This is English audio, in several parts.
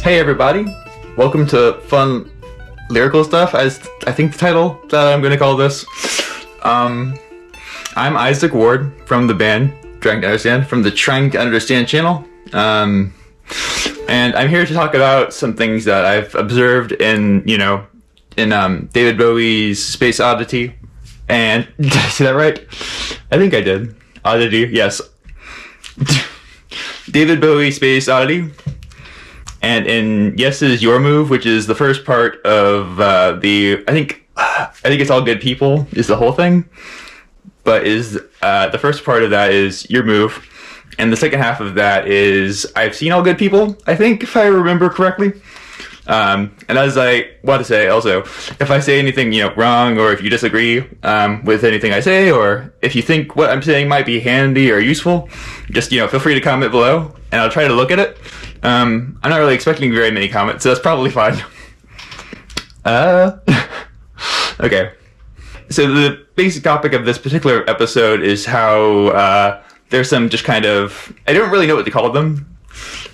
Hey everybody, welcome to fun lyrical stuff, as I think the title that I'm going to call this. I'm Isaac Ward from the band Trying to Understand, from the Trying to Understand channel. And I'm here to talk about some things that I've observed in David Bowie's Space Oddity. And did I say that right? I think I did. Oddity, yes. David Bowie Space Oddity. And in Yes Is Your Move, which is the first part of I think it's All Good People is the whole thing. But the first part of that is Your Move. And the second half of that is I've Seen All Good People, I think, if I remember correctly. And as I want to say also, if I say anything, wrong, or if you disagree with anything I say, or if you think what I'm saying might be handy or useful, just, feel free to comment below, and I'll try to look at it. I'm not really expecting very many comments, so that's probably fine. Okay. So the basic topic of this particular episode is how there's some just kind of, I don't really know what to call them,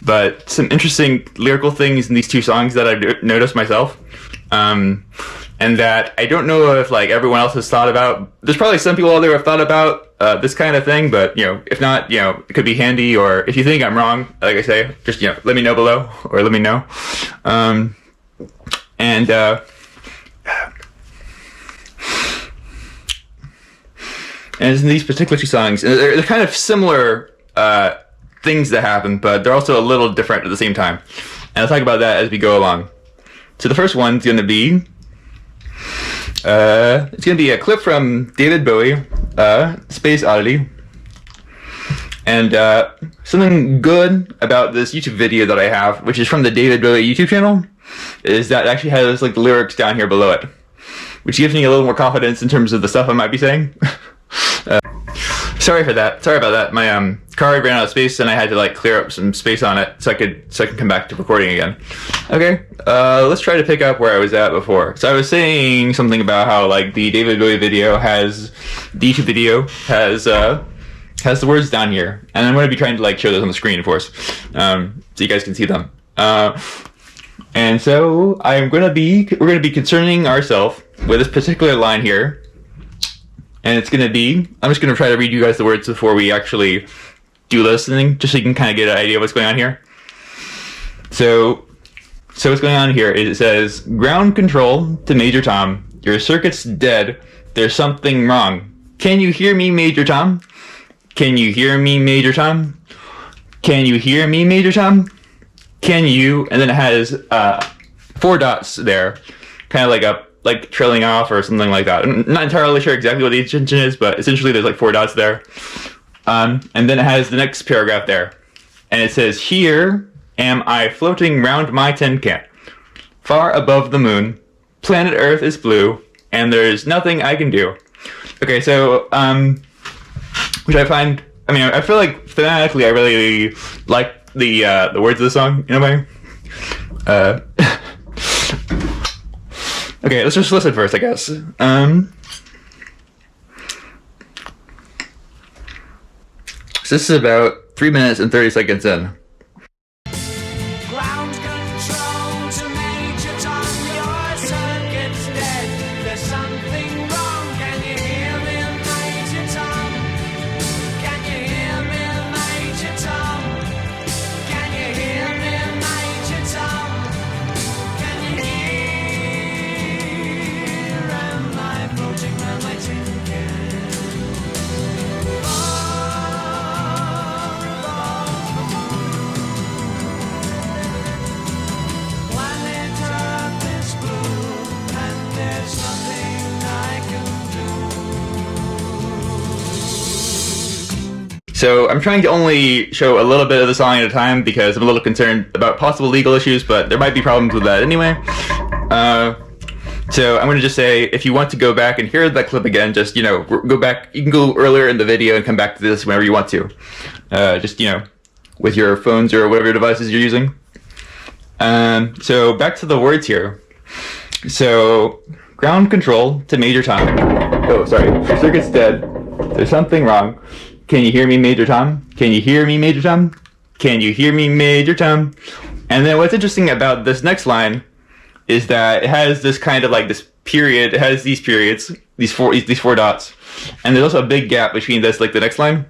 but some interesting lyrical things in these two songs that I've noticed myself, and that I don't know if everyone else has thought about. There's probably some people out there who have thought about this kind of thing, but if not, it could be handy. Or if you think I'm wrong, like I say, just let me know below, or let me know. And in these particular two songs, they're kind of similar things that happen, but they're also a little different at the same time. And I'll talk about that as we go along. So the first one's going to be a clip from David Bowie, Space Oddity. And something good about this YouTube video that I have, which is from the David Bowie YouTube channel, is that it actually has the lyrics down here below it, which gives me a little more confidence in terms of the stuff I might be saying. Sorry about that. My card ran out of space, and I had to clear up some space on it so I can come back to recording again. Okay, let's try to pick up where I was at before. So I was saying something about how the David Bowie video has the YouTube video has the words down here, and I'm going to be trying to show those on the screen, of course, so you guys can see them. And so we're going to be concerning ourselves with this particular line here. And it's going to be, I'm just going to try to read you guys the words before we actually do listening, just so you can kind of get an idea of what's going on here. So what's going on here is it says, ground control to Major Tom. Your circuit's dead. There's something wrong. Can you hear me, Major Tom? Can you hear me, Major Tom? Can you hear me, Major Tom? Can you? And then it has 4 dots there, kind of like trailing off or something like that. I'm not entirely sure exactly what the intention is, but essentially there's 4 dots there. And then it has the next paragraph there. And it says, here am I floating round my tin can, far above the moon, planet Earth is blue, and there's nothing I can do. Okay, so, which I find, I feel like thematically I really like the words of the song, in a way. Okay, let's just listen first, I guess. So this is about 3 minutes and 30 seconds in. Ground control to Major Tom, your circuit's dead. There's something wrong. Can you hear me, Major Tom? Can you hear me, Major Tom? Can you hear me, Major Tom? Can you hear? Am I floating round my tin can? Planet Earth is blue, and there's nothing I can do. So I'm trying to only show a little bit of the song at a time because I'm a little concerned about possible legal issues, but there might be problems with that anyway. So I'm going to just say, if you want to go back and hear that clip again, just, go back. You can go earlier in the video and come back to this whenever you want to. Just, with your phones or whatever devices you're using. So back to the words here. So, ground control to Major Tom. Oh, sorry. Your circuit's dead. There's something wrong. Can you hear me, Major Tom? Can you hear me, Major Tom? Can you hear me, Major Tom? And then what's interesting about this next line is that it has this kind of like this period. It has these periods, these four dots, and there's also a big gap between this, like the next line,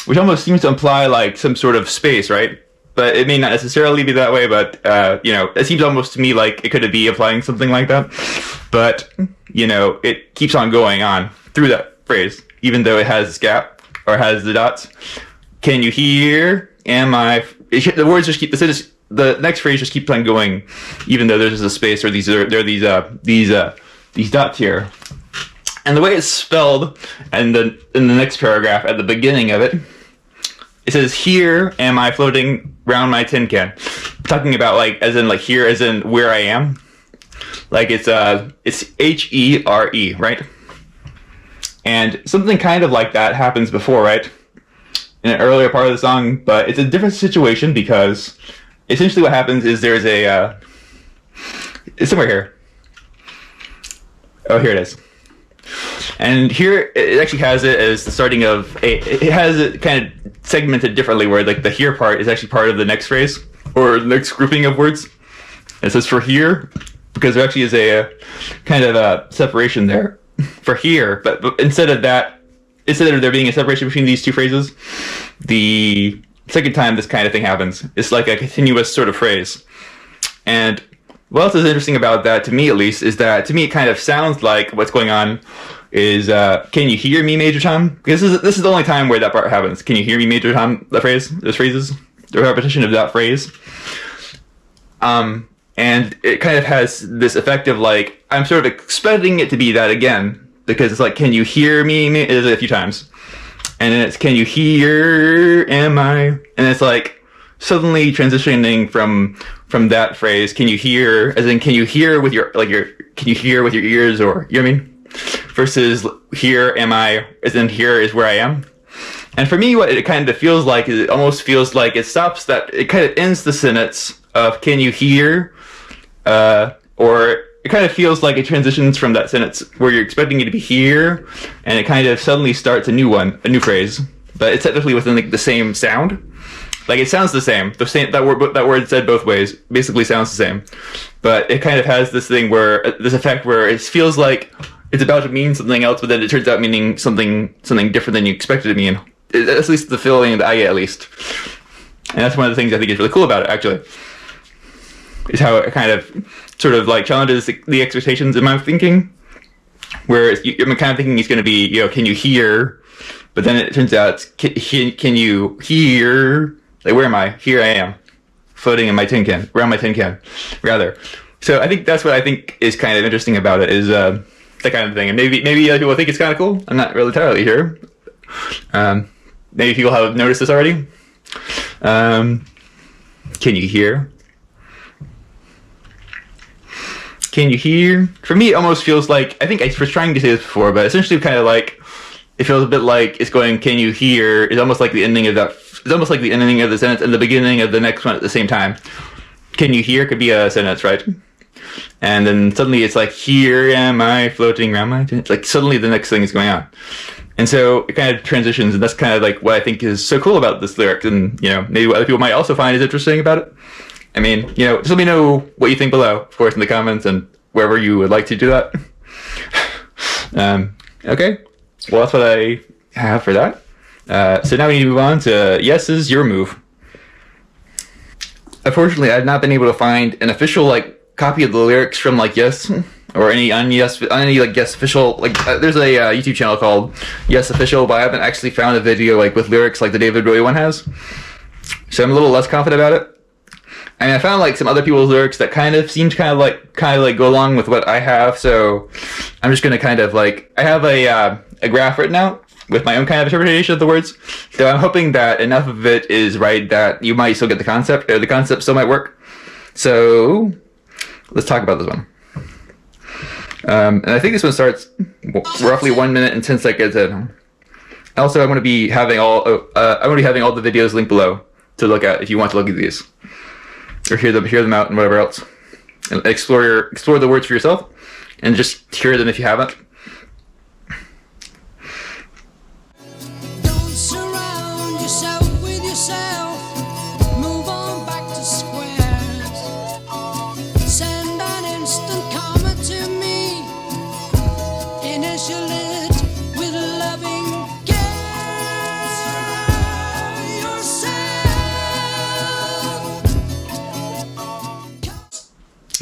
which almost seems to imply like some sort of space, right? But it may not necessarily be that way. But it seems almost to me like it could be implying something like that. But it keeps on going on through that phrase, even though it has this gap or has the dots. Can you hear? Am I? The words just keep the next phrase just keeps on going, even though there's a space or these dots here. And the way it's spelled, and in the next paragraph at the beginning of it, it says, "Here am I floating round my tin can," talking about like as in like here as in where I am. Like it's Here, right? And something kind of like that happens before, right? In an earlier part of the song, but it's a different situation because essentially what happens is there's it's somewhere here. Oh, here it is. And here it actually has it as the starting of it has it kind of segmented differently where like the here part is actually part of the next phrase or the next grouping of words. It says for here because there actually is a kind of a separation there for here, but instead of there being a separation between these two phrases, the second time this kind of thing happens, it's like a continuous sort of phrase. And what else is interesting about that, to me at least, is that to me it kind of sounds like what's going on is can you hear me, Major Tom? Because this is the only time where that part happens. Can you hear me, Major Tom? Those phrases, the repetition of that phrase. And it kind of has this effect of like I'm sort of expecting it to be that again because it's like can you hear me? It is a few times, and then it's can you hear? Am I? And it's like suddenly transitioning from that phrase. Can you hear? As in can you hear with your can you hear with your ears or you know what I mean? Versus here am I? As in here is where I am. And for me, what it kind of feels like is it almost feels like it stops that it kind of ends the sentence of can you hear? Or it kind of feels like it transitions from that sentence where you're expecting it to be here, and it kind of suddenly starts a new phrase, but it's technically within like the same sound. Like it sounds the same. That word said both ways basically sounds the same, but it kind of has this thing where this effect where it feels like it's about to mean something else, but then it turns out meaning something different than you expected it to mean. At least the feeling that I get, at least, and that's one of the things I think is really cool about it. Actually, is how it kind of sort of like challenges the expectations in my thinking, where I'm kind of thinking he's going to be, can you hear? But then it turns out, can you hear? Like, where am I? Here I am, floating in my tin can, around my tin can, rather. So I think that's what I think is kind of interesting about it, is that kind of thing. And maybe other people think it's kind of cool. I'm not really entirely sure. Maybe people have noticed this already. Can you hear? Can you hear? For me, it almost feels like, I think I was trying to say this before, but essentially kind of like, it feels a bit like it's going, can you hear? It's almost like the ending of that, it's almost like the ending of the sentence and the beginning of the next one at the same time. Can you hear could be a sentence, right? And then suddenly it's like, here am I floating around my, like suddenly the next thing is going on. And so it kind of transitions, and that's kind of like what I think is so cool about this lyric, and maybe what other people might also find is interesting about it. I mean, just let me know what you think below, of course, in the comments and wherever you would like to do that. Okay, well, that's what I have for that. So now we need to move on to Yes Is Your Move. Unfortunately, I've not been able to find an official copy of the lyrics from Yes or any Yes official there's a YouTube channel called Yes Official, but I haven't actually found a video with lyrics like the David Bowie one has. So I'm a little less confident about it. I mean, I found some other people's lyrics that kind of seemed kind of go along with what I have. So I'm just gonna kind of I have a graph written out with my own kind of interpretation of the words. So I'm hoping that enough of it is right that you might still get the concept, or the concept still might work. So let's talk about this one. And I think this one starts roughly 1 minute and 10 seconds in. Also, I'm going to be having all the videos linked below to look at if you want to look at these or hear them out and whatever else, and explore the words for yourself and just hear them if you haven't. Don't surround yourself with yourself.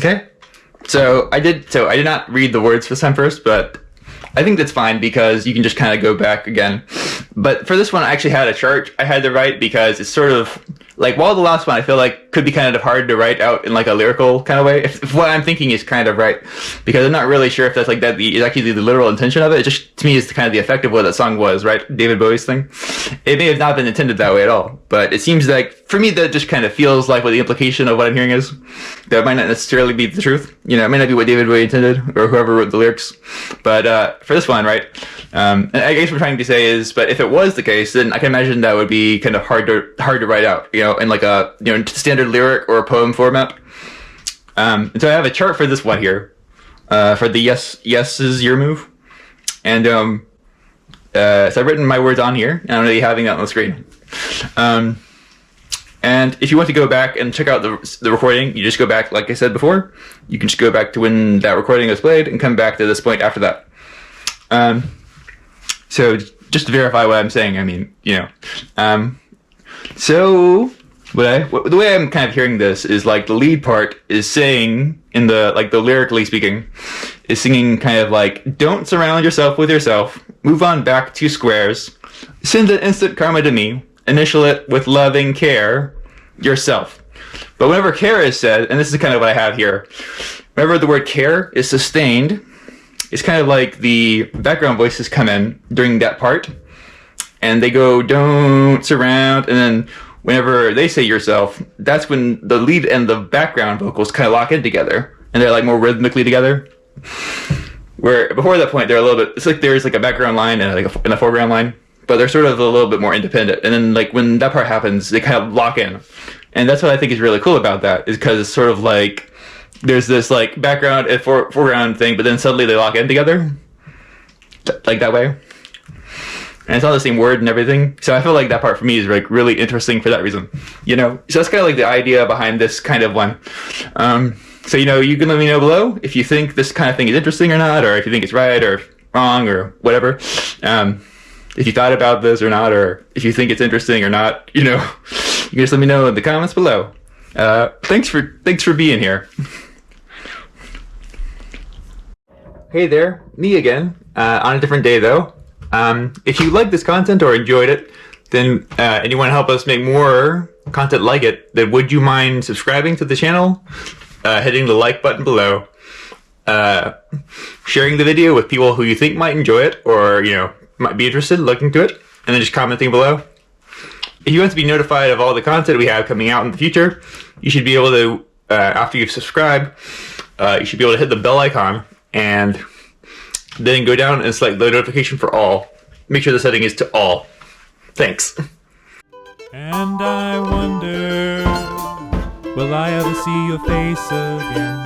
Okay. So I did not read the words this time first, but I think that's fine because you can just kind of go back again. But for this one, I actually had a chart I had to write because it's sort of like, while the last one I feel like could be kind of hard to write out in like a lyrical kind of way. If what I'm thinking is kind of right, because I'm not really sure if that's like that is actually the literal intention of it. It just, to me, is kind of the effect of what that song was, right? David Bowie's thing. It may have not been intended that way at all, but it seems like for me that just kind of feels like what the implication of what I'm hearing is. That might not necessarily be the truth. You know, it may not be what David Bowie intended or whoever wrote the lyrics. But for this one, right? And I guess what I'm trying to say is, but if it was the case, then I can imagine that would be kind of hard to write out, you know, in like a standard lyric or a poem format. And so I have a chart for this one here, for the yes is your move, and so I've written my words on here, and I'm going to be having that on the screen. And if you want to go back and check out the recording, you just go back, like I said before. You can just go back to when that recording was played and come back to this point after that. So just to verify what I'm saying, I mean, you know. So the way I'm kind of hearing this is like the lead part is saying in the lyrically speaking, is singing kind of like, don't surround yourself with yourself, move on back 2 squares, send an instant karma to me, initial it with loving care, yourself. But whenever care is said, and this is kind of what I have here, whenever the word care is sustained, it's kind of like the background voices come in during that part, and they go, don't surround, and then whenever they say yourself, that's when the lead and the background vocals kind of lock in together, and they're like more rhythmically together. Where before that point, they're a little bit, it's like there's like a background line and like a foreground line, but they're sort of a little bit more independent. And then like when that part happens, they kind of lock in. And that's what I think is really cool about that, is because it's sort of like there's this like background and foreground thing, but then suddenly they lock in together, like that way. And it's all the same word and everything. So I feel like that part for me is like really interesting for that reason, you know? So that's kind of like the idea behind this kind of one. So, you know, you can let me know below if you think this kind of thing is interesting or not, or if you think it's right or wrong or whatever. If you thought about this or not, or if you think it's interesting or not, you know, you can just let me know in the comments below. Thanks for being here. Hey there, me again, on a different day though. If you like this content or enjoyed it, then and you want to help us make more content like it, then would you mind subscribing to the channel, hitting the like button below, sharing the video with people who you think might enjoy it or, you know, might be interested in looking to it, and then just commenting below. If you want to be notified of all the content we have coming out in the future, you should be able to, after you've subscribed, you should be able to hit the bell icon and then go down and select the notification for all. Make sure the setting is to all. Thanks. And I wonder, will I ever see your face again?